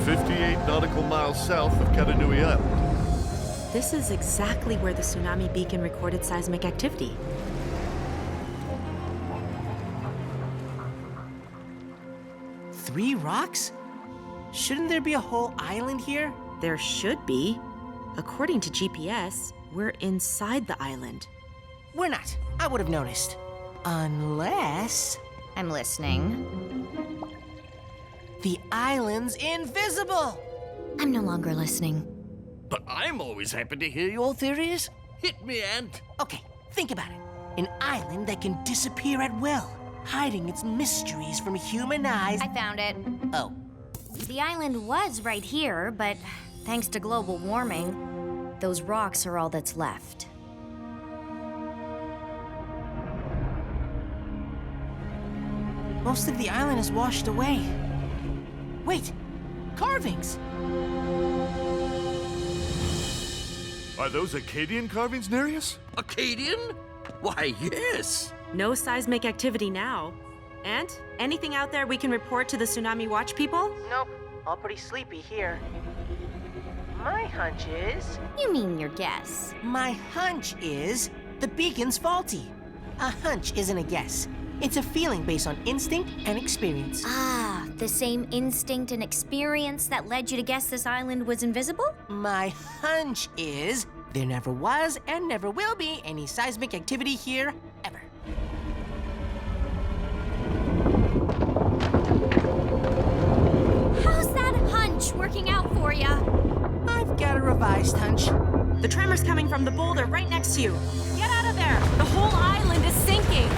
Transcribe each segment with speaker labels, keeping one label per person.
Speaker 1: 58 nautical miles south of Katanui Island.
Speaker 2: This is exactly where the tsunami beacon recorded seismic activity.
Speaker 3: Three rocks? Shouldn't there be a whole island here?
Speaker 2: There should be. According to GPS, we're inside the island.
Speaker 3: We're not. I would have noticed. Unless
Speaker 4: I'm listening.
Speaker 3: the island's invisible.
Speaker 4: I'm no longer listening.
Speaker 5: But I'm always happy to hear your theories. Hit me, Ant.
Speaker 3: Okay, think about it. An island that can disappear at will, hiding its mysteries from human eyes.
Speaker 4: I found it.
Speaker 3: Oh.
Speaker 4: The island was right here, but thanks to global warming, those rocks are all that's left.
Speaker 3: Most of the island is washed away. Wait, carvings!
Speaker 1: Are those Akkadian carvings, Nereus?
Speaker 5: Akkadian? Why, yes.
Speaker 2: No seismic activity now. And anything out there we can report to the Tsunami Watch people?
Speaker 3: Nope, all pretty sleepy here. My hunch is...
Speaker 4: You mean your guess?
Speaker 3: My hunch is the beacon's faulty. A hunch isn't a guess. It's a feeling based on instinct and experience.
Speaker 4: Ah, the same instinct and experience that led you to guess this island was invisible?
Speaker 3: My hunch is there never was and never will be any seismic activity here ever.
Speaker 4: How's that hunch working out for ya?
Speaker 3: I've got a revised hunch.
Speaker 2: The tremor's coming from the boulder right next to you. Get out of there! The whole island is sinking!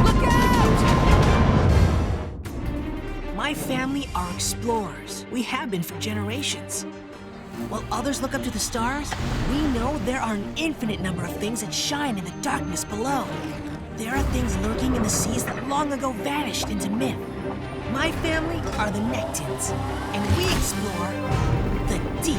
Speaker 3: Look out! My family are explorers. We have been for generations. While others look up to the stars, we know there are an infinite number of things that shine in the darkness below. There are things lurking in the seas that long ago vanished into myth. My family are the Nektons, and we explore the deep.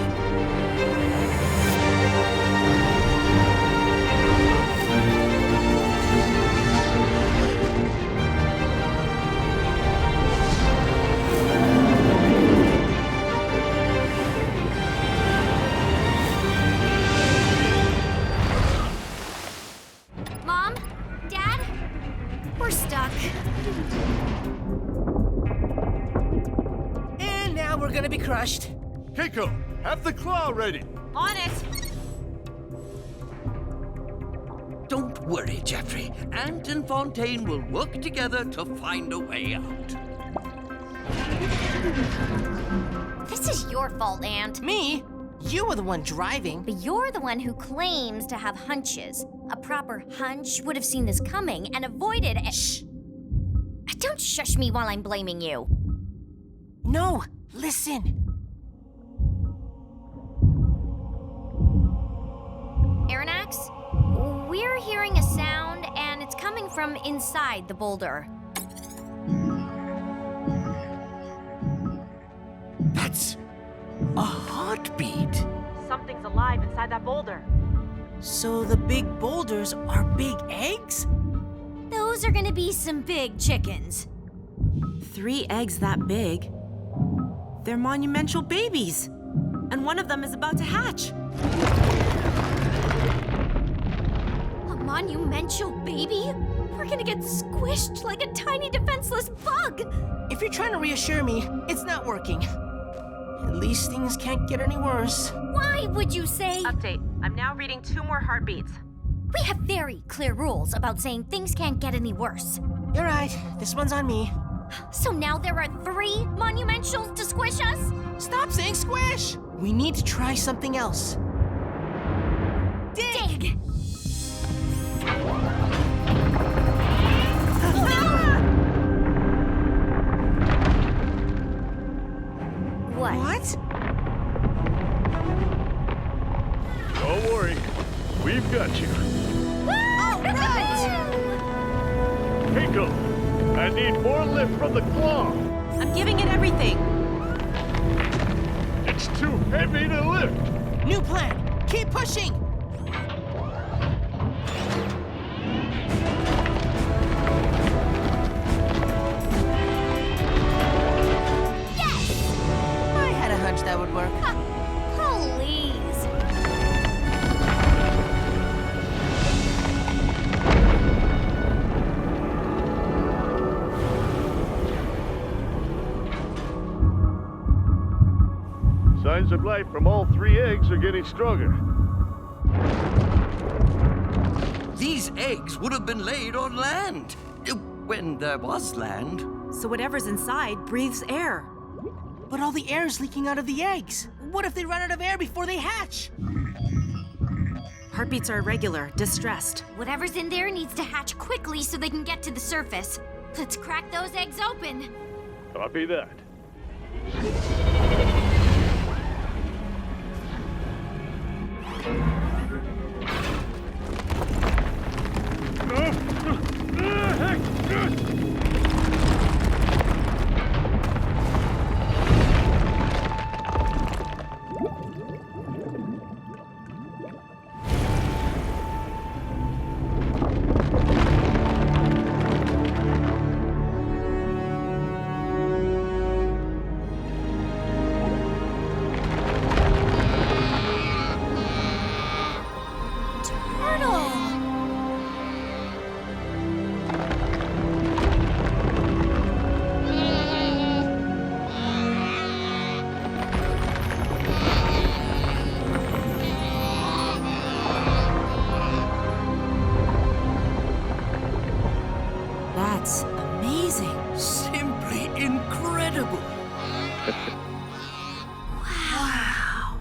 Speaker 4: Mom? Dad? We're stuck.
Speaker 3: And now we're gonna be crushed.
Speaker 1: Keiko, have the claw ready.
Speaker 2: On it!
Speaker 5: Don't worry, Jeffrey. Ant and Fontaine will work together to find a way out.
Speaker 4: This is your fault, Ant.
Speaker 3: Me? You were the one driving.
Speaker 4: But you're the one who claims to have hunches. A proper hunch would have seen this coming and avoided it.
Speaker 3: Shh!
Speaker 4: Don't shush me while I'm blaming you.
Speaker 3: No, listen.
Speaker 4: Aronnax, we're hearing a sound and it's coming from inside the boulder.
Speaker 5: That's a heartbeat.
Speaker 2: Something's alive inside that boulder.
Speaker 3: So the big boulders are big eggs?
Speaker 4: Those are gonna be some big chickens.
Speaker 2: 3 eggs that big. They're monumental babies. And one of them is about to hatch.
Speaker 4: A monumental baby? We're gonna get squished like a tiny defenseless bug.
Speaker 3: If you're trying to reassure me, it's not working. At least things can't get any worse.
Speaker 4: Why would you say?
Speaker 2: Update. I'm now reading 2 more heartbeats.
Speaker 4: We have very clear rules about saying things can't get any worse.
Speaker 3: You're right, this one's on me.
Speaker 4: So now there are 3 monumentals to squish us?
Speaker 3: Stop saying squish! We need to try something else.
Speaker 4: Dig! What?
Speaker 1: Don't worry, we've got you.
Speaker 4: All right!
Speaker 1: Keiko, I need more lift from the claw.
Speaker 2: I'm giving it everything.
Speaker 1: It's too heavy to lift.
Speaker 3: New plan. Keep pushing.
Speaker 1: life from all 3 eggs are getting stronger.
Speaker 5: These eggs would have been laid on land. When there was land.
Speaker 2: So whatever's inside breathes air.
Speaker 3: But all the air is leaking out of the eggs. What if they run out of air before they hatch?
Speaker 2: Heartbeats are irregular, distressed.
Speaker 4: Whatever's in there needs to hatch quickly so they can get to the surface. Let's crack those eggs open.
Speaker 1: Copy that.
Speaker 2: That's amazing.
Speaker 5: Simply incredible.
Speaker 2: Wow.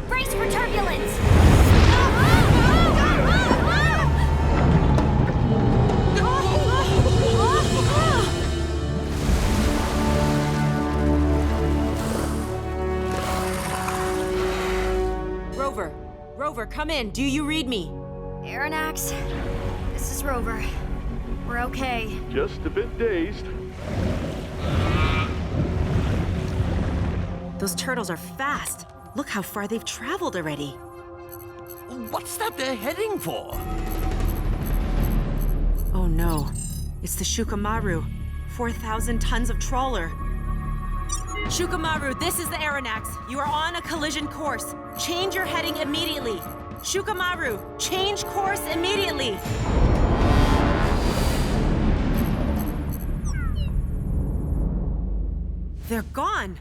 Speaker 4: Brace for turbulence!
Speaker 2: Rover, come in. Do you read me?
Speaker 4: Aronnax, this is Rover. We're okay.
Speaker 1: Just a bit dazed.
Speaker 2: Those turtles are fast. Look how far they've traveled already.
Speaker 5: What's that they're heading for?
Speaker 2: Oh no, it's the Shukamaru. 4,000 tons of trawler. Shukamaru, this is the Aronnax. You are on a collision course. Change your heading immediately. Shukamaru, change course immediately. They're gone.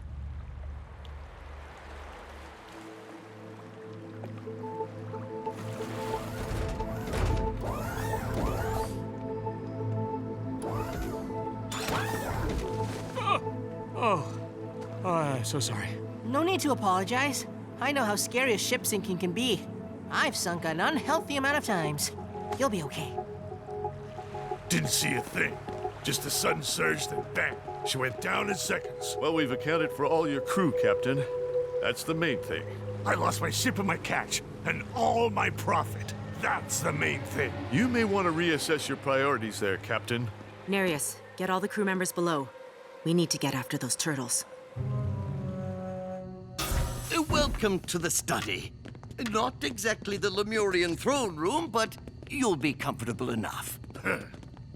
Speaker 6: So sorry.
Speaker 3: No need to apologize. I know how scary a ship sinking can be. I've sunk an unhealthy amount of times. You'll be okay.
Speaker 7: Didn't see a thing. Just a sudden surge, then bang. She went down in seconds.
Speaker 1: Well, we've accounted for all your crew, Captain. That's the main thing.
Speaker 7: I lost my ship and my catch, and all my profit. That's the main thing.
Speaker 1: You may want to reassess your priorities there, Captain.
Speaker 2: Nereus, get all the crew members below. We need to get after those turtles.
Speaker 5: Welcome to the study. Not exactly the Lemurian throne room, but you'll be comfortable enough.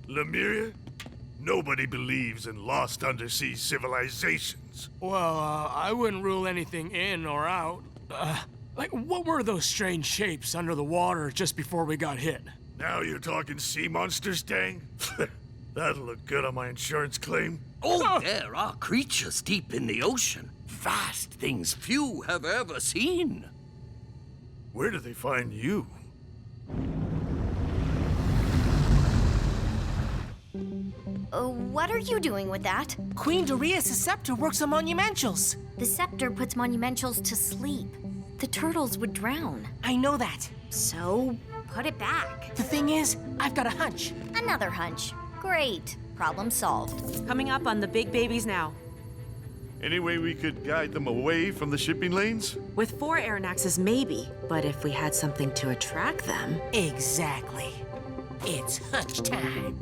Speaker 7: Lemuria? Nobody believes in lost undersea civilizations.
Speaker 6: Well, I wouldn't rule anything in or out. Like, what were those strange shapes under the water just before we got hit?
Speaker 7: Now you're talking sea monsters, dang? That'll look good on my insurance claim.
Speaker 5: Oh, there are creatures deep in the ocean. Vast things few have ever seen.
Speaker 7: Where do they find you?
Speaker 4: What are you doing with that?
Speaker 3: Queen Nereus' scepter works on Monumentals.
Speaker 4: The scepter puts Monumentals to sleep. The turtles would drown.
Speaker 3: I know that.
Speaker 4: So, put it back.
Speaker 3: The thing is, I've got a hunch.
Speaker 4: Another hunch. Great. Problem solved.
Speaker 2: Coming up on the big babies now.
Speaker 1: Any way we could guide them away from the shipping lanes?
Speaker 2: With 4 Aronnaxes, maybe. But if we had something to attract them...
Speaker 3: Exactly. It's hunch time.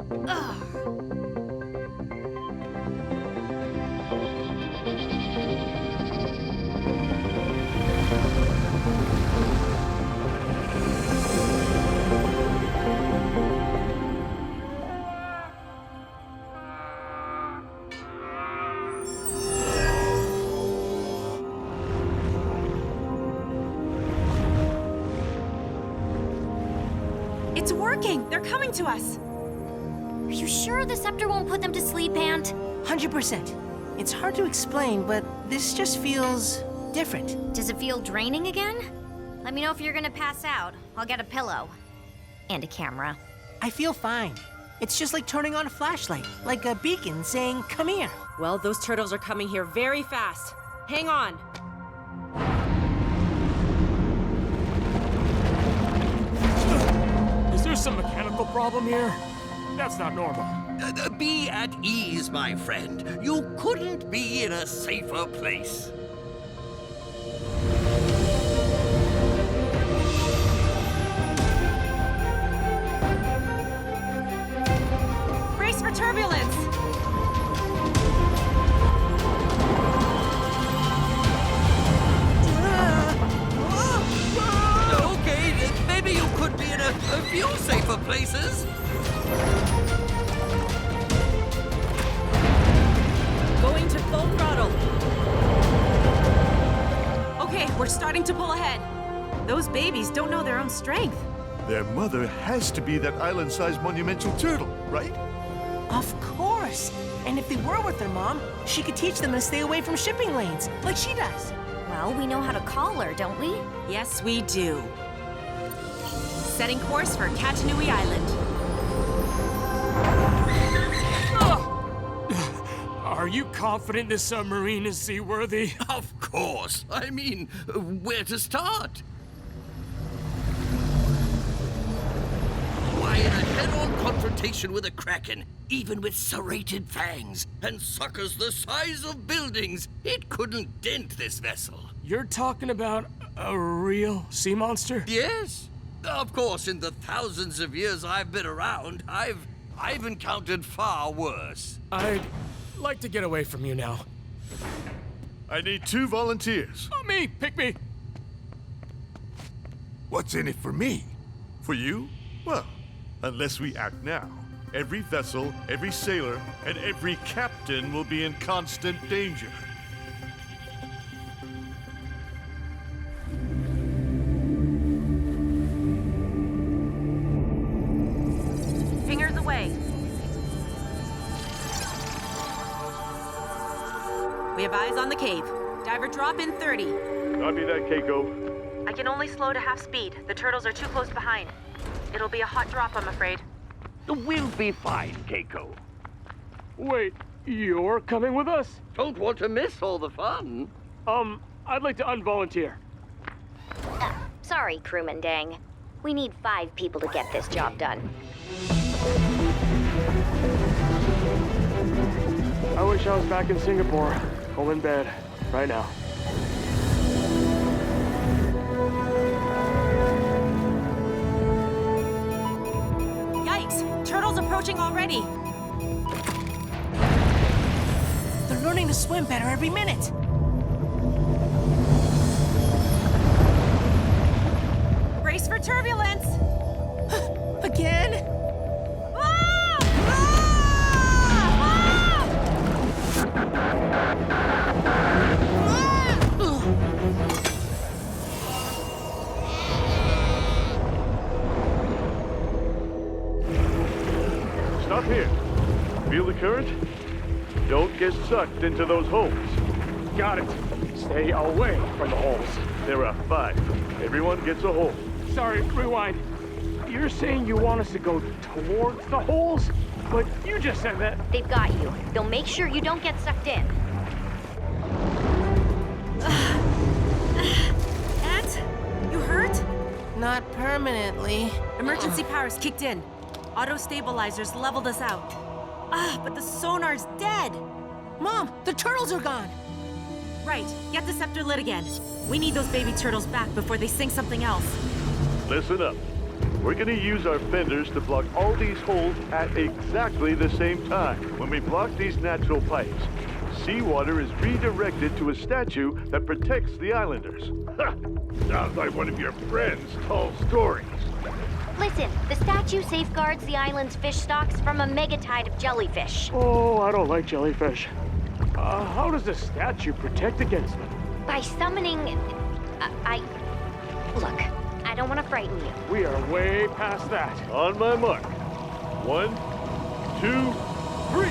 Speaker 2: It's working! They're coming to us!
Speaker 4: Are you sure the scepter won't put them to sleep, Ant?
Speaker 3: 100%. It's hard to explain, but this just feels different.
Speaker 4: Does it feel draining again? Let me know if you're gonna pass out. I'll get a pillow. And a camera.
Speaker 3: I feel fine. It's just like turning on a flashlight, like a beacon saying, "Come here."
Speaker 2: Well, those turtles are coming here very fast. Hang on.
Speaker 6: Is there some mechanical problem here? That's not normal.
Speaker 5: Be at ease, my friend. You couldn't be in a safer place.
Speaker 2: Brace for turbulence.
Speaker 5: Okay, maybe you could be in a few safer places.
Speaker 2: Going to full throttle. Okay, we're starting to pull ahead. Those babies don't know their own strength.
Speaker 7: Their mother has to be that island-sized monumental turtle, right?
Speaker 3: Of course. And if they were with their mom, she could teach them to stay away from shipping lanes, like she does.
Speaker 4: Well, we know how to call her, don't we?
Speaker 2: Yes, we do. Setting course for Katanui Island.
Speaker 6: Are you confident this submarine is seaworthy?
Speaker 5: Of course. I mean, where to start? Why, in a head-on confrontation with a kraken, even with serrated fangs and suckers the size of buildings, it couldn't dent this vessel.
Speaker 6: You're talking about a real sea monster?
Speaker 5: Yes. Of course, in the thousands of years I've been around, I've encountered far worse.
Speaker 6: I'd like to get away from you now.
Speaker 7: I need 2 volunteers.
Speaker 6: Oh, me! Pick me!
Speaker 7: What's in it for me? For you? Well, unless we act now, every vessel, every sailor, and every captain will be in constant danger.
Speaker 2: Fingers away. We have eyes on the cave. Diver drop in 30.
Speaker 1: Copy that, Keiko.
Speaker 2: I can only slow to half speed. The turtles are too close behind. It'll be a hot drop, I'm afraid.
Speaker 1: We'll be fine, Keiko.
Speaker 6: Wait, you're coming with us?
Speaker 5: Don't want to miss all the fun.
Speaker 6: I'd like to unvolunteer.
Speaker 4: Sorry, crewman Dang. We need 5 people to get this job done.
Speaker 6: I wish I was back in Singapore, home in bed, right now.
Speaker 2: Yikes! Turtles approaching already.
Speaker 3: They're learning to swim better every minute.
Speaker 2: Brace for turbulence.
Speaker 3: Again?
Speaker 2: Ah!
Speaker 1: Stop here. Feel the current? Don't get sucked into those holes.
Speaker 6: Got it. Stay away from the holes.
Speaker 1: There are 5. Everyone gets a hole.
Speaker 6: Sorry, rewind. You're saying you want us to go towards the holes? But you just said that.
Speaker 4: They've got you. They'll make sure you don't get sucked in.
Speaker 2: Ant, you hurt?
Speaker 3: Not permanently.
Speaker 2: Emergency powers kicked in. Auto stabilizers leveled us out. But the sonar's dead.
Speaker 3: Mom, the turtles are gone.
Speaker 2: Right, get the scepter lit again. We need those baby turtles back before they sing something else.
Speaker 1: Listen up. We're gonna use our fenders to block all these holes at exactly the same time. When we block these natural pipes, seawater is redirected to a statue that protects the islanders. Ha! Sounds like one of your friends' tall stories.
Speaker 4: Listen, the statue safeguards the island's fish stocks from a megatide of jellyfish.
Speaker 6: Oh, I don't like jellyfish. How does the statue protect against them?
Speaker 4: By summoning... Look, I don't want to frighten you.
Speaker 6: We are way past that.
Speaker 1: On my mark. 1, 2, 3.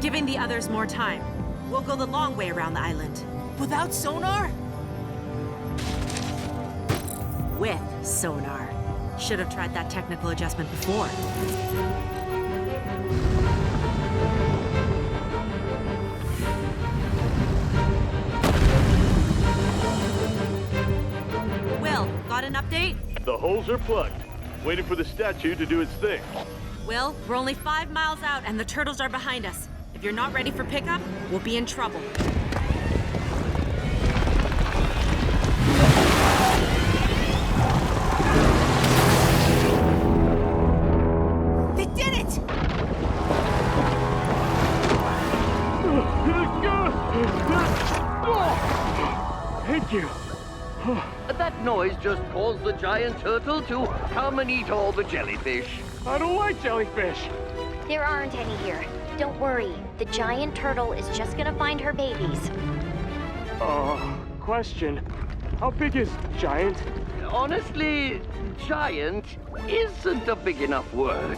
Speaker 2: giving the others more time. We'll go the long way around the island.
Speaker 3: Without sonar?
Speaker 2: With sonar. Should have tried that technical adjustment before. Will, got an update?
Speaker 1: The holes are plugged. Waiting for the statue to do its thing.
Speaker 2: Will, we're only 5 miles out and the turtles are behind us. If you're not ready for pickup, we'll be in trouble.
Speaker 3: They did it!
Speaker 6: Thank you.
Speaker 5: That noise just caused the giant turtle to come and eat all the jellyfish.
Speaker 6: I don't like jellyfish.
Speaker 8: There aren't any here. Don't worry. The giant turtle is just gonna find her babies.
Speaker 6: Question. How big is giant?
Speaker 5: Honestly, giant isn't a big enough word.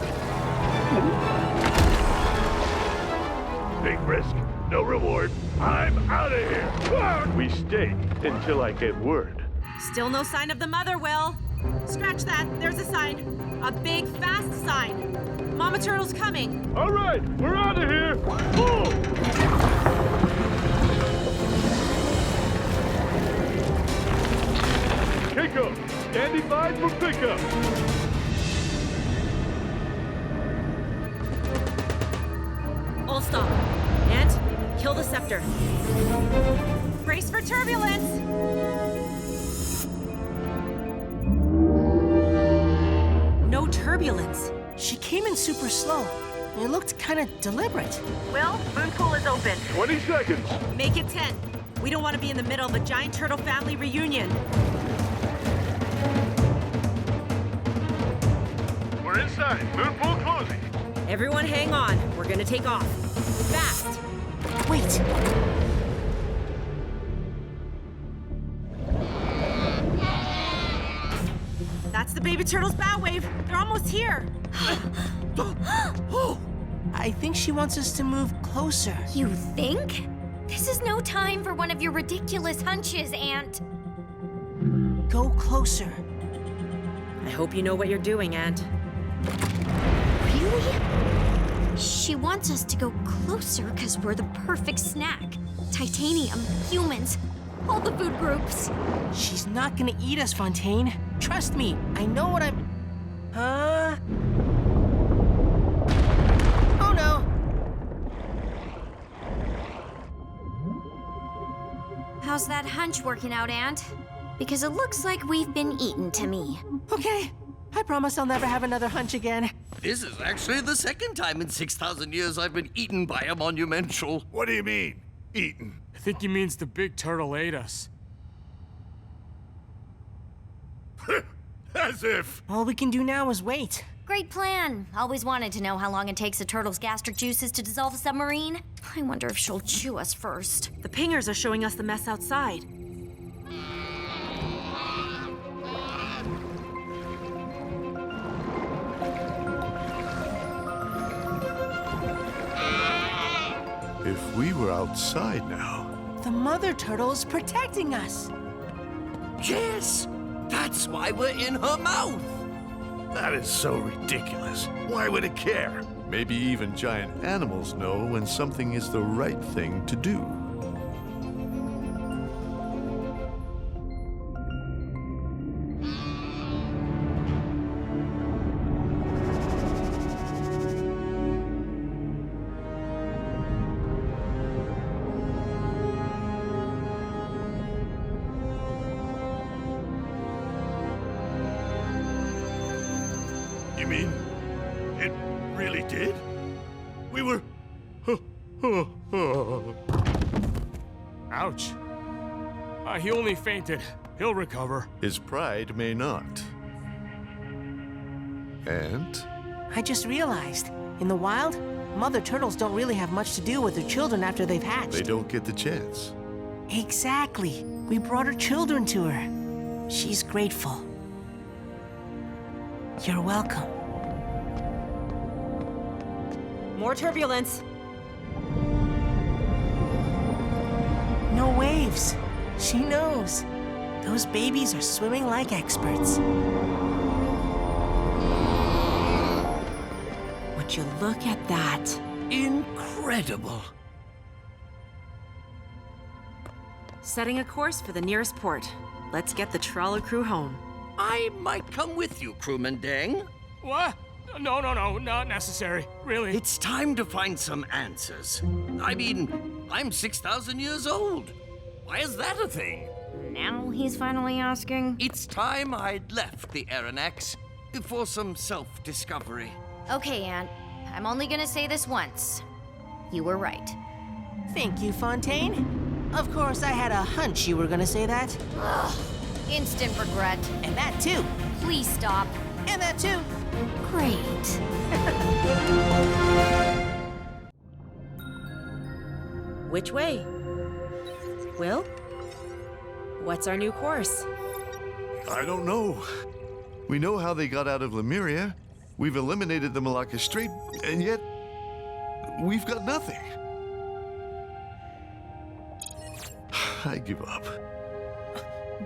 Speaker 1: Big risk, no reward. I'm out of here. We stay until I get word.
Speaker 2: Still no sign of the mother, Will. Scratch that. There's a sign. A big, fast sign. Mama Turtle's coming.
Speaker 1: All right, we're out of here. Boom! Keiko, standing by for pickup.
Speaker 2: All stop. Ant, kill the scepter. Brace for turbulence. No turbulence.
Speaker 3: She came in super slow. It looked kind of deliberate.
Speaker 2: Will, moon pool is open.
Speaker 1: 20 seconds.
Speaker 2: Make it 10. We don't want to be in the middle of a giant turtle family reunion.
Speaker 1: We're inside. Moon pool closing.
Speaker 2: Everyone hang on. We're gonna take off. Fast.
Speaker 3: Wait.
Speaker 2: That's the baby turtle's bow wave. They're almost here.
Speaker 3: I think she wants us to move closer.
Speaker 4: You think? This is no time for one of your ridiculous hunches, Ant.
Speaker 3: Go closer.
Speaker 2: I hope you know what you're doing, Ant.
Speaker 4: Really? She wants us to go closer because we're the perfect snack. Titanium, humans, all the food groups.
Speaker 3: She's not gonna eat us, Fontaine. Trust me, I know what I'm... Oh no!
Speaker 4: How's that hunch working out, Ant? Because it looks like we've been eaten to me.
Speaker 3: Okay, I promise I'll never have another hunch again.
Speaker 5: This is actually the second time in 6,000 years I've been eaten by a monumental.
Speaker 7: What do you mean, eaten?
Speaker 6: I think he means the big turtle ate us.
Speaker 7: As if.
Speaker 3: All we can do now is wait.
Speaker 4: Great plan. Always wanted to know how long it takes a turtle's gastric juices to dissolve a submarine. I wonder if she'll chew us first.
Speaker 2: The pingers are showing us the mess outside.
Speaker 7: If we were outside now.
Speaker 3: The mother turtle is protecting us.
Speaker 5: Yes! That's why we're in her mouth!
Speaker 7: That is so ridiculous. Why would it care? Maybe even giant animals know when something is the right thing to do. You mean it really did? We were...
Speaker 6: Ouch. He only fainted. He'll recover.
Speaker 7: His pride may not. And?
Speaker 3: I just realized, in the wild, mother turtles don't really have much to do with their children after they've hatched.
Speaker 7: They don't get the chance.
Speaker 3: Exactly. We brought her children to her. She's grateful. You're welcome.
Speaker 2: More turbulence.
Speaker 3: moves. She knows. Those babies are swimming like experts.
Speaker 2: Would you look at that?
Speaker 5: Incredible.
Speaker 2: Setting a course for the nearest port. Let's get the trawler crew home.
Speaker 5: I might come with you, crewman Deng.
Speaker 6: What? No, not necessary. Really.
Speaker 5: It's time to find some answers. I mean, I'm 6,000 years old. Why is that a thing?
Speaker 4: Now he's finally asking.
Speaker 5: It's time I'd left the Aronnax for some self-discovery.
Speaker 8: Okay, Ant. I'm only gonna say this once. You were right.
Speaker 3: Thank you, Fontaine. Of course, I had a hunch you were gonna say that.
Speaker 8: Ugh. Instant regret.
Speaker 3: And that too.
Speaker 8: Please stop.
Speaker 3: And that too.
Speaker 8: Great.
Speaker 2: Which way? Will? What's our new course?
Speaker 7: I don't know. We know how they got out of Lemuria. We've eliminated the Malacca Strait, and yet we've got nothing. I give up.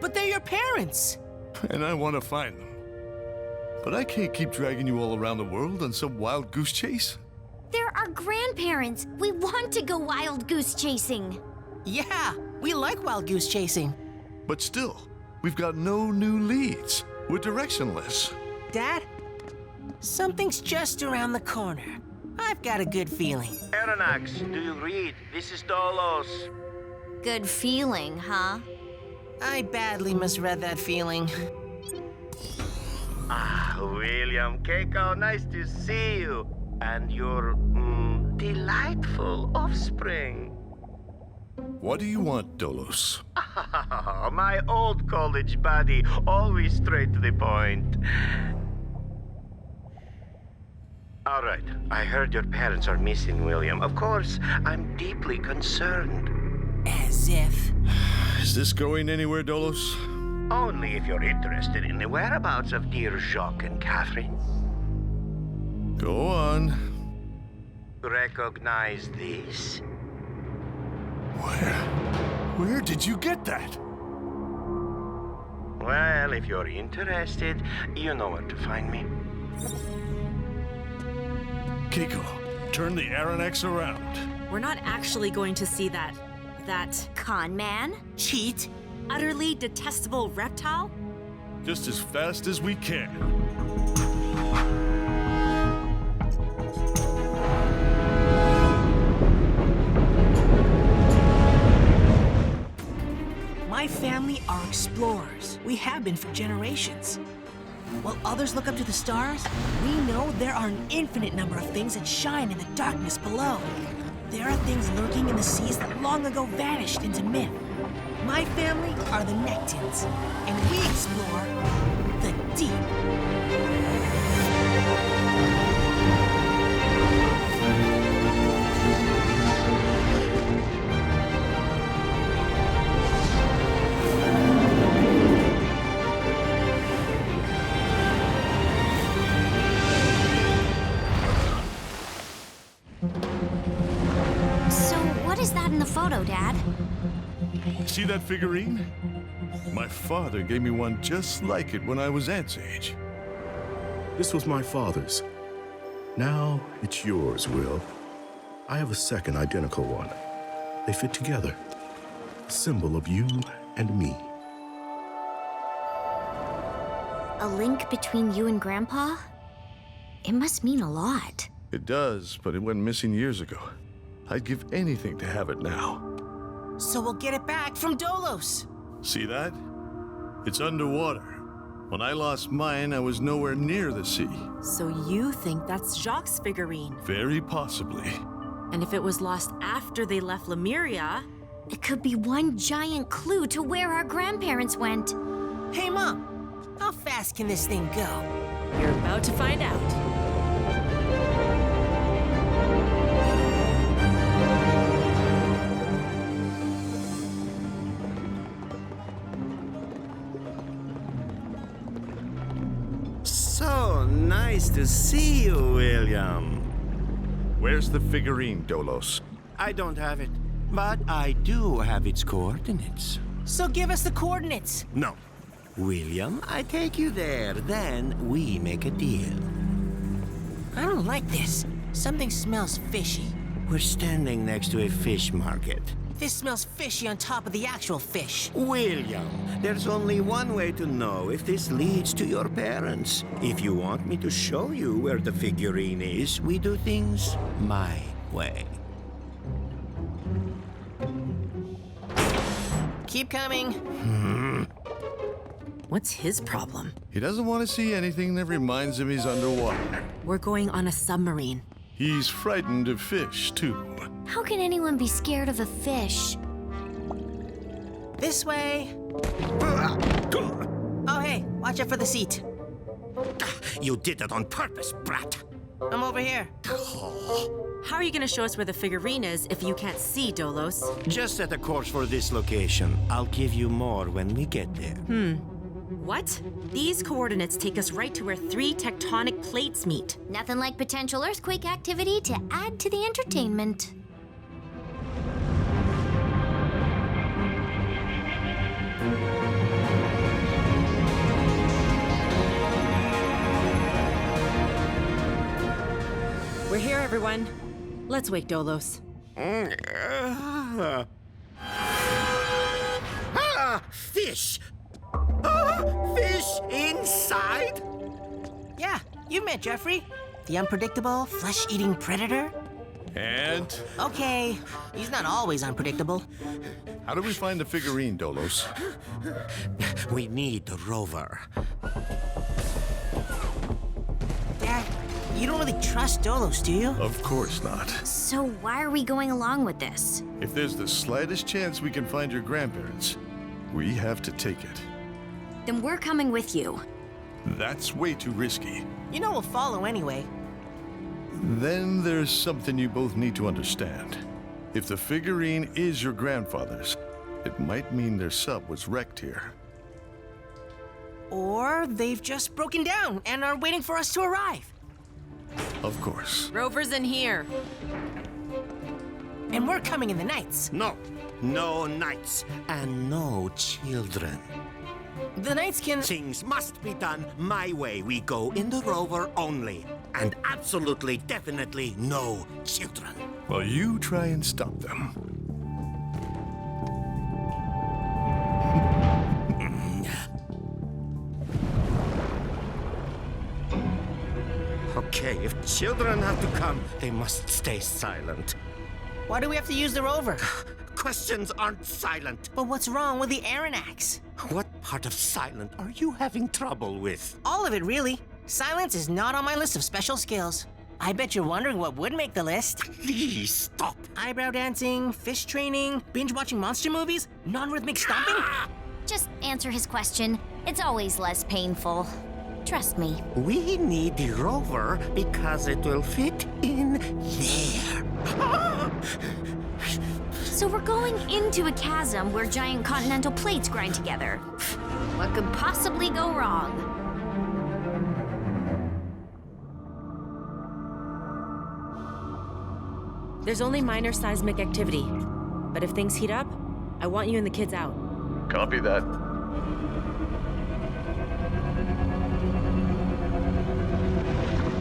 Speaker 3: But they're your parents.
Speaker 7: And I want to find them. But I can't keep dragging you all around the world on some wild goose chase.
Speaker 4: They're our grandparents. We want to go wild goose chasing.
Speaker 3: Yeah, we like wild goose chasing.
Speaker 7: But still, we've got no new leads. We're directionless.
Speaker 3: Dad, something's just around the corner. I've got a good feeling.
Speaker 9: Aronnax, do you read? This is Dolos.
Speaker 4: Good feeling, huh?
Speaker 3: I badly misread that feeling.
Speaker 9: William Kaiko, nice to see you. And your delightful offspring.
Speaker 7: What do you want, Dolos?
Speaker 9: My old college buddy, always straight to the point. All right, I heard your parents are missing, William. Of course, I'm deeply concerned.
Speaker 3: As if.
Speaker 7: Is this going anywhere, Dolos?
Speaker 9: Only if you're interested in the whereabouts of dear Jacques and Catherine.
Speaker 7: Go on.
Speaker 9: Recognize this?
Speaker 7: Where did you get that?
Speaker 9: Well, if you're interested, you know where to find me.
Speaker 7: Keiko, turn the Aronnax around.
Speaker 2: We're not actually going to see that
Speaker 4: Con man?
Speaker 3: Cheat?
Speaker 2: utterly detestable reptile?
Speaker 7: Just as fast as we can.
Speaker 3: My family are explorers. We have been for generations. While others look up to the stars, we know there are an infinite number of things that shine in the darkness below. There are things lurking in the seas that long ago vanished into myth. My family are the Nektons, and we explore the deep.
Speaker 4: Photo, Dad.
Speaker 7: See that figurine? My father gave me one just like it when I was Ant's age.
Speaker 10: This was my father's. Now it's yours, Will. I have a second identical one. They fit together. A symbol of you and me.
Speaker 4: A link between you and Grandpa? It must mean a lot.
Speaker 7: It does, but it went missing years ago. I'd give anything to have it now.
Speaker 3: So we'll get it back from Dolos.
Speaker 7: See that? It's underwater. When I lost mine, I was nowhere near the sea.
Speaker 2: So you think that's Jacques' figurine?
Speaker 7: Very possibly.
Speaker 2: And if it was lost after they left Lemuria...
Speaker 4: It could be one giant clue to where our grandparents went.
Speaker 3: Hey, Mom, how fast can this thing go?
Speaker 2: You're about to find out.
Speaker 9: So nice to see you, William.
Speaker 7: Where's the figurine, Dolos?
Speaker 9: I don't have it. but I do have its coordinates.
Speaker 3: So give us the coordinates.
Speaker 9: No. William, I take you there, then we make a deal.
Speaker 3: I don't like this. Something smells fishy.
Speaker 9: We're standing next to a fish market.
Speaker 3: This smells fishy on top of the actual fish.
Speaker 9: William, there's only one way to know if this leads to your parents. If you want me to show you where the figurine is, we do things my way.
Speaker 3: Keep coming.
Speaker 2: What's his problem?
Speaker 7: He doesn't want to see anything that reminds him he's underwater.
Speaker 2: We're going on a submarine.
Speaker 7: He's frightened of fish, too.
Speaker 8: How can anyone be scared of a fish?
Speaker 3: This way. Oh, hey, watch out for the seat.
Speaker 9: You did it on purpose, brat.
Speaker 3: I'm over here.
Speaker 2: How are you going to show us where the figurine is if you can't see, Dolos?
Speaker 9: Just set a course for this location. I'll give you more when we get there.
Speaker 2: What? These coordinates take us right to where 3 tectonic plates meet.
Speaker 8: Nothing like potential earthquake activity to add to the entertainment.
Speaker 2: We're here, everyone. Let's wake Dolos.
Speaker 9: Fish! Fish inside?
Speaker 3: Yeah, you met Jeffrey. The unpredictable, flesh-eating predator.
Speaker 7: And
Speaker 3: Okay, he's not always unpredictable.
Speaker 7: how do we find the figurine, Dolos?
Speaker 9: We need the rover.
Speaker 3: Dad, you don't really trust Dolos, do you?
Speaker 7: Of course not.
Speaker 8: So why are we going along with this?
Speaker 7: If there's the slightest chance we can find your grandparents, we have to take it.
Speaker 8: Then we're coming with you.
Speaker 7: That's way too risky.
Speaker 3: You know we'll follow anyway.
Speaker 7: Then there's something you both need to understand. If the figurine is your grandfather's, it might mean their sub was wrecked here.
Speaker 3: Or they've just broken down and are waiting for us to arrive.
Speaker 7: Of course.
Speaker 2: Rover's in here.
Speaker 3: And we're coming in the nights.
Speaker 9: No. No knights and no children.
Speaker 3: The knights can...
Speaker 9: Things must be done my way. We go in the rover only. And absolutely, definitely no children.
Speaker 7: Well, you try and stop them.
Speaker 9: Okay, if children have to come, they must stay silent.
Speaker 3: Why do we have to use the rover?
Speaker 9: Questions aren't silent.
Speaker 3: But what's wrong with the Aronnax?
Speaker 9: What part of silent are you having trouble with?
Speaker 3: All of it, really. Silence is not on my list of special skills. I bet you're wondering what would make the list.
Speaker 9: Please stop.
Speaker 3: Eyebrow dancing, fish training, binge-watching monster movies, non-rhythmic stomping?
Speaker 8: Just answer his question. It's always less painful. Trust me.
Speaker 9: We need the rover because it will fit in there.
Speaker 8: So we're going into a chasm where giant continental plates grind together. What could possibly go wrong?
Speaker 2: There's only minor seismic activity. But if things heat up, I want you and the kids out.
Speaker 1: Copy that.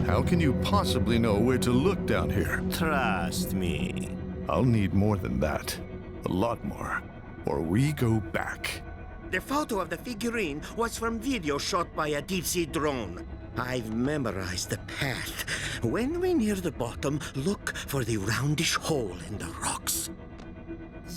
Speaker 7: How can you possibly know where to look down here?
Speaker 9: Trust me.
Speaker 7: I'll need more than that. A lot more. Or we go back.
Speaker 9: The photo of the figurine was from video shot by a deep-sea drone. I've memorized the path. When we near the bottom, look for the roundish hole in the rocks.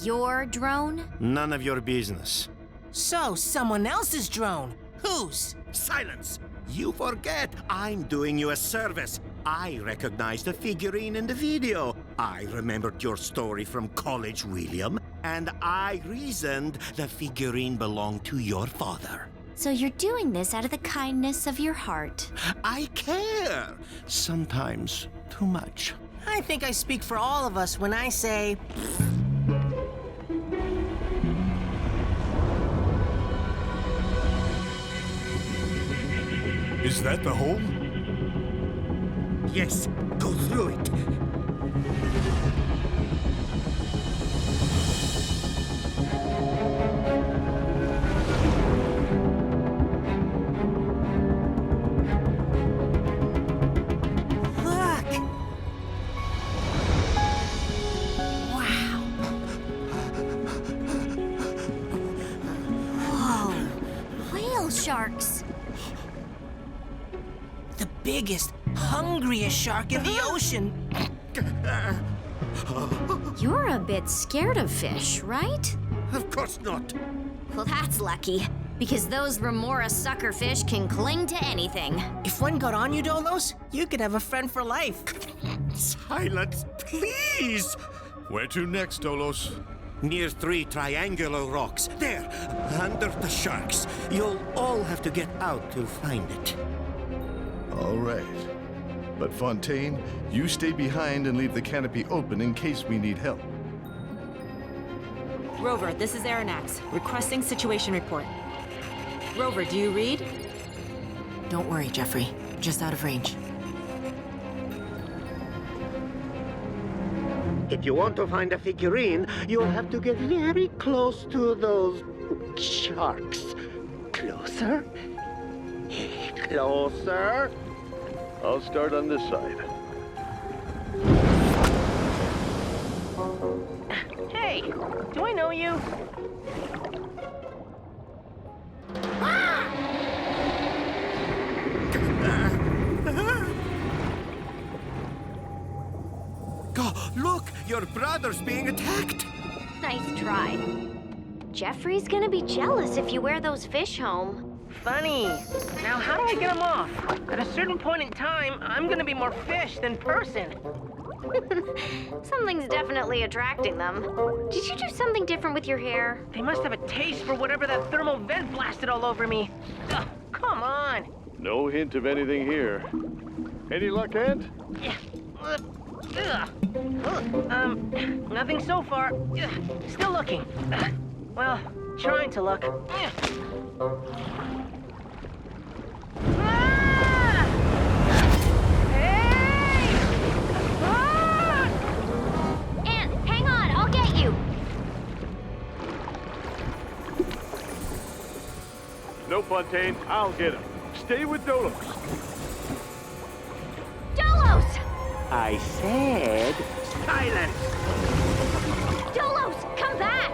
Speaker 8: Your drone?
Speaker 9: None of your business.
Speaker 3: So, someone else's drone. Whose?
Speaker 9: Silence! You forget I'm doing you a service. I recognized the figurine in the video. I remembered your story from college, William, and I reasoned the figurine belonged to your father.
Speaker 8: So you're doing this out of the kindness of your heart.
Speaker 9: I care. Sometimes too much.
Speaker 3: I think I speak for all of us when I say...
Speaker 7: Is that the hole?
Speaker 9: Yes, go through it.
Speaker 8: sharks.
Speaker 3: The biggest, hungriest shark in the ocean.
Speaker 8: You're a bit scared of fish, right?
Speaker 9: Of course not.
Speaker 8: Well, that's lucky, because those remora suckerfish can cling to anything.
Speaker 3: If one got on you, Dolos, you could have a friend for life.
Speaker 9: Silence, please!
Speaker 7: Where to next, Dolos?
Speaker 9: Near 3 triangular rocks. There, under the sharks. You'll all have to get out to find it.
Speaker 1: All right. But Fontaine, you stay behind and leave the canopy open in case we need help.
Speaker 2: Rover, this is Aronnax, requesting situation report. Rover, do you read? Don't worry, Jeffrey. Just out of range.
Speaker 9: If you want to find a figurine, you'll have to get very close to those sharks. Closer? Closer?
Speaker 1: I'll start on this side.
Speaker 3: Hey, do I know you?
Speaker 9: Look, your brother's being attacked.
Speaker 8: Nice try. Jeffrey's gonna be jealous if you wear those fish home.
Speaker 3: Funny. Now, how do I get them off? At a certain point in time, I'm gonna be more fish than person.
Speaker 8: Something's definitely attracting them. Did you do something different with your hair?
Speaker 3: They must have a taste for whatever that thermal vent blasted all over me. Ugh, come on.
Speaker 1: No hint of anything here. Any luck, Ant?
Speaker 3: Yeah. Nothing so far. Still looking. Well, trying to look. Ah! Hey! Ah!
Speaker 8: Ant, hang on, I'll get you.
Speaker 1: No, Fontaine, I'll get him. Stay with Dolos.
Speaker 8: Dolos!
Speaker 9: I said silence.
Speaker 8: Dolos, come back!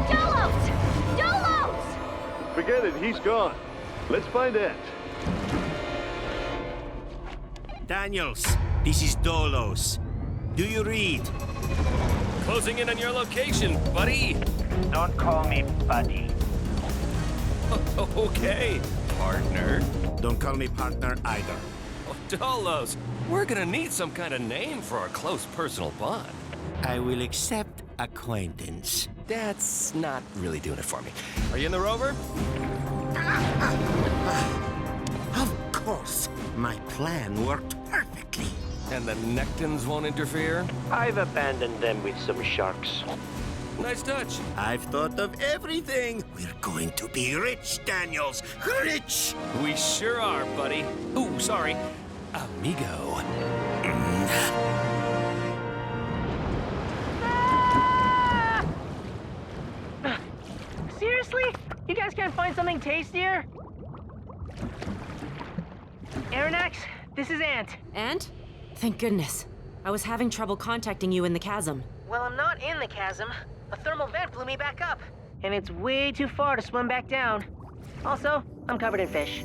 Speaker 8: Dolos! Dolos!
Speaker 1: Forget it, he's gone. Let's find Ant.
Speaker 9: Daniels, this is Dolos. Do you read?
Speaker 11: Closing in on your location, buddy.
Speaker 9: Don't call me buddy.
Speaker 11: Okay, partner.
Speaker 9: Don't call me partner either.
Speaker 11: Oh, Dolos, we're gonna need some kind of name for our close personal bond.
Speaker 9: I will accept acquaintance.
Speaker 11: That's not really doing it for me. Are you in the rover?
Speaker 9: Of course. My plan worked perfectly.
Speaker 11: And the Nektons won't interfere?
Speaker 9: I've abandoned them with some sharks.
Speaker 11: Nice touch.
Speaker 9: I've thought of everything. We're going to be rich, Daniels. Rich!
Speaker 11: We sure are, buddy. Ooh, sorry. Amigo.
Speaker 3: Seriously? You guys can't find something tastier? Aronnax, this is Ant.
Speaker 2: Ant? Thank goodness. I was having trouble contacting you in the chasm.
Speaker 3: Well, I'm not in the chasm. A thermal vent blew me back up. And it's way too far to swim back down. Also, I'm covered in fish.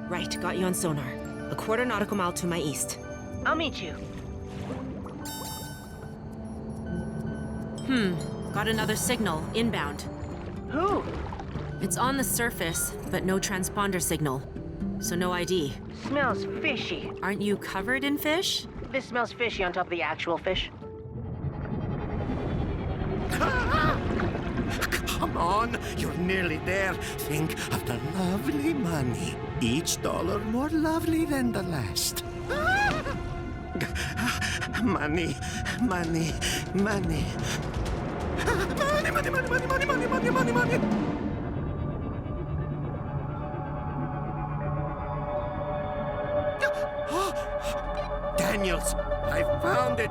Speaker 2: Right, got you on sonar. A quarter nautical mile to my east.
Speaker 3: I'll meet you.
Speaker 2: Got another signal, inbound.
Speaker 3: Who?
Speaker 2: It's on the surface, but no transponder signal. So no ID.
Speaker 3: Smells fishy.
Speaker 2: Aren't you covered in fish?
Speaker 3: This smells fishy on top of the actual fish.
Speaker 9: Come on, you're nearly there. Think of the lovely money. Each dollar more lovely than the last. Money, money, money. Money, money, money, money, money, money, money, money, money. Daniels, I found it.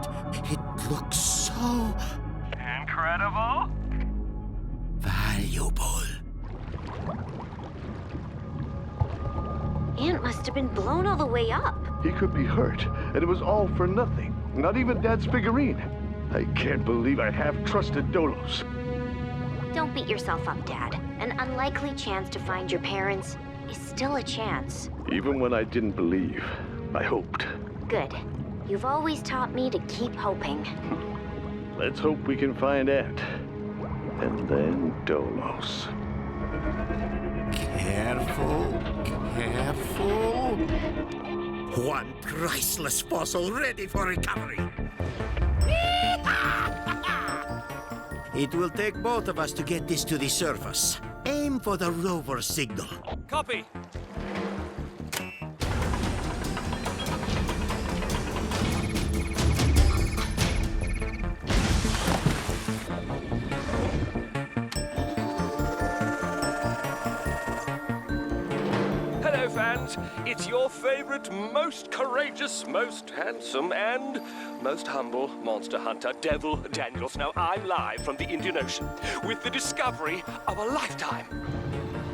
Speaker 9: It looks so
Speaker 11: Incredible.
Speaker 9: valuable.
Speaker 8: Ant must have been blown all the way up.
Speaker 1: He could be hurt, and it was all for nothing. Not even Dad's figurine. I can't believe I have trusted Dolos.
Speaker 8: Don't beat yourself up, Dad. An unlikely chance to find your parents is still a chance.
Speaker 1: Even when I didn't believe, I hoped.
Speaker 8: Good. You've always taught me to keep hoping.
Speaker 1: Let's hope we can find Ant. And then Dolos.
Speaker 9: Careful, careful. One priceless fossil ready for recovery. It will take both of us to get this to the surface. Aim for the rover signal.
Speaker 11: Copy. Hello, fans. It's your favorite, most courageous, most handsome, and most humble monster hunter, Devil Daniels. Now, I'm live from the Indian Ocean with the discovery of a lifetime.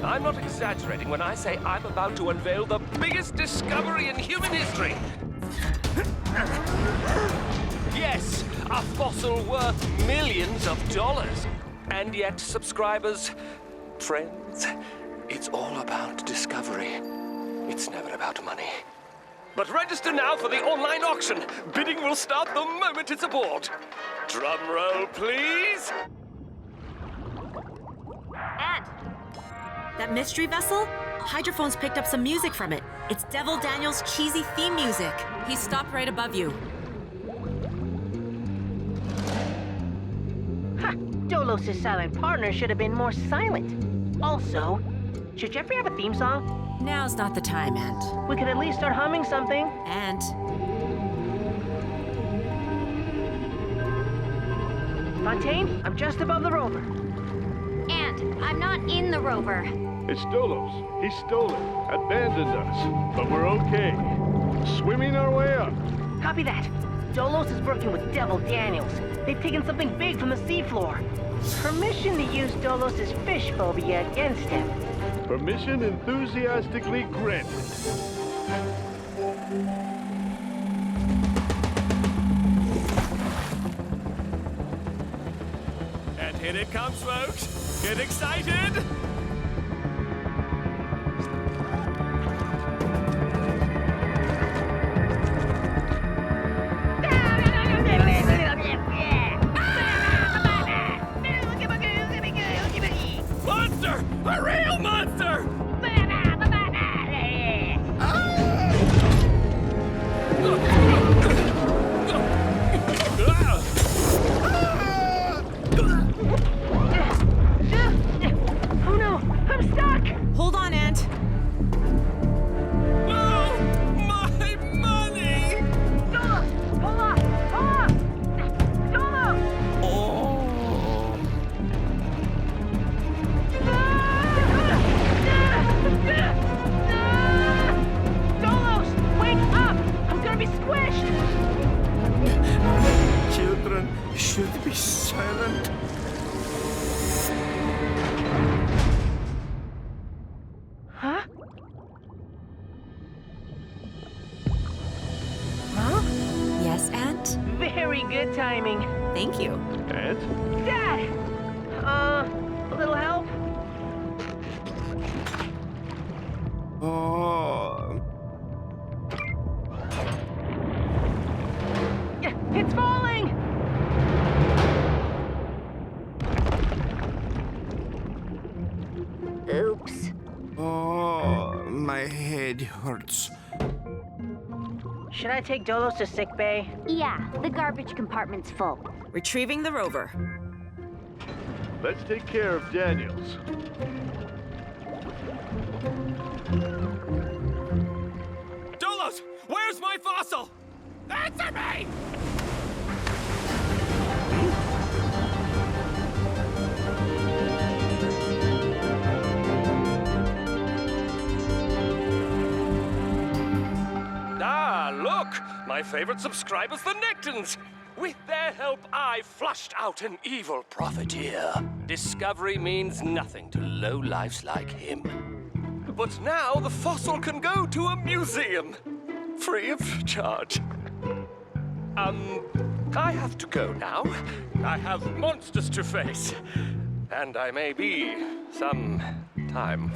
Speaker 11: I'm not exaggerating when I say I'm about to unveil the biggest discovery in human history. Yes, a fossil worth millions of dollars. And yet, subscribers, friends, it's all about discovery. It's never about money. But register now for the online auction. Bidding will start the moment it's aboard. Drum roll, please.
Speaker 2: Ed! That mystery vessel? Hydrophone's picked up some music from it. It's Devil Daniel's cheesy theme music. He stopped right above you.
Speaker 3: Ha! Dolos' silent partner should have been more silent. Also, should Jeffrey have a theme song?
Speaker 2: Now's not the time, Ant.
Speaker 3: We could at least start humming something.
Speaker 2: Ant.
Speaker 3: Fontaine, I'm just above the rover.
Speaker 8: And I'm not in the rover.
Speaker 1: It's Dolos. He stole it, abandoned us. But we're okay. Swimming our way up.
Speaker 3: Copy that. Dolos is working with Devil Daniels. They've taken something big from the seafloor. Permission to use Dolos' fish phobia against him.
Speaker 1: Permission enthusiastically granted.
Speaker 11: And here it comes, folks. Get excited! Monster! A real monster!
Speaker 3: Oh no! I'm stuck!
Speaker 2: Hold on, Ant.
Speaker 11: Oh, my money!
Speaker 3: Dolos! Hold on! Hold on! Dolos! Dolos! Wake up! I'm gonna be squished!
Speaker 9: Children should be silent.
Speaker 3: Huh? Huh?
Speaker 2: Yes, Ant?
Speaker 3: Very good timing.
Speaker 2: Thank you.
Speaker 1: Ant?
Speaker 3: Dad! A little help?
Speaker 9: Oh.
Speaker 3: It's falling!
Speaker 8: Oops.
Speaker 9: Oh, my head hurts.
Speaker 3: Should I take Dolos to sickbay?
Speaker 8: Yeah, the garbage compartment's full.
Speaker 2: Retrieving the rover.
Speaker 1: Let's take care of Daniels.
Speaker 11: Dolos, where's my fossil? Answer me! Ah, look! My favorite subscribers, the Nektons! With their help, I flushed out an evil profiteer. Discovery means nothing to lowlifes like him. But now the fossil can go to a museum, free of charge. I have to go now. I have monsters to face. And I may be some time.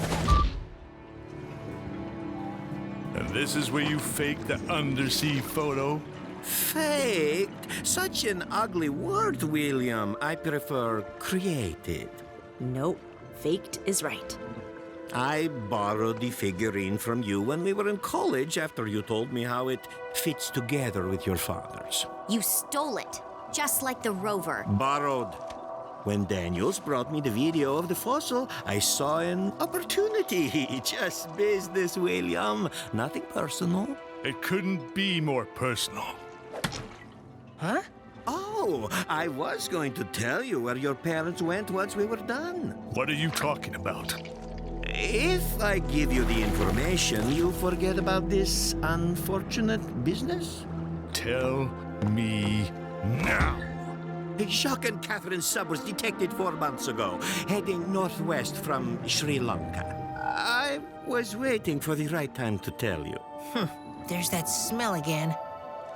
Speaker 7: And this is where you fake the undersea photo?
Speaker 9: Faked? Such an ugly word, William. I prefer created.
Speaker 2: Nope, faked is right.
Speaker 9: I borrowed the figurine from you when we were in college after you told me how it fits together with your father's.
Speaker 8: You stole it, just like the rover.
Speaker 9: Borrowed. When Daniels brought me the video of the fossil, I saw an opportunity. Just business, William. Nothing personal.
Speaker 7: It couldn't be more personal.
Speaker 3: Huh?
Speaker 9: Oh, I was going to tell you where your parents went once we were done.
Speaker 7: What are you talking about?
Speaker 9: If I give you the information, you forget about this unfortunate business?
Speaker 7: Tell me now.
Speaker 9: Jacques and Catherine's sub was detected 4 months ago, heading northwest from Sri Lanka. I was waiting for the right time to tell you.
Speaker 3: There's that smell again.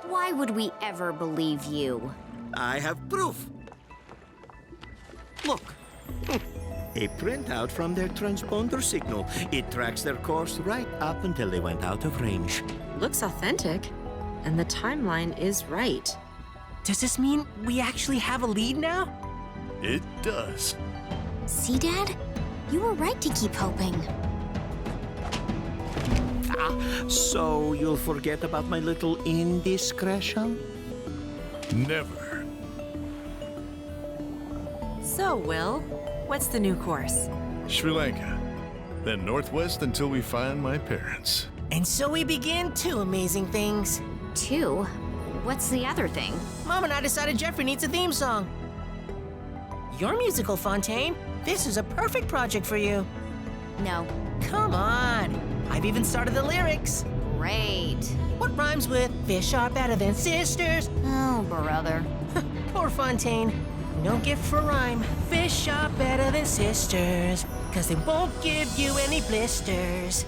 Speaker 8: Why would we ever believe you?
Speaker 9: I have proof. Look. A printout from their transponder signal. It tracks their course right up until they went out of range.
Speaker 2: Looks authentic, and the timeline is right.
Speaker 3: Does this mean we actually have a lead now?
Speaker 7: It does.
Speaker 8: See, Dad? You were right to keep hoping.
Speaker 9: So you'll forget about my little indiscretion?
Speaker 7: Never.
Speaker 2: So, Will, what's the new course?
Speaker 7: Sri Lanka. Then northwest until we find my parents.
Speaker 3: And so we begin 2 amazing things.
Speaker 8: 2? What's the other thing?
Speaker 3: Mom and I decided Jeffrey needs a theme song. You're musical, Fontaine. This is a perfect project for you.
Speaker 8: No.
Speaker 3: Come on. I've even started the lyrics.
Speaker 8: Great.
Speaker 3: What rhymes with fish are better than sisters?
Speaker 8: Oh, brother.
Speaker 3: Poor Fontaine. No gift for rhyme. Fish are better than sisters, 'cause they won't give you any blisters.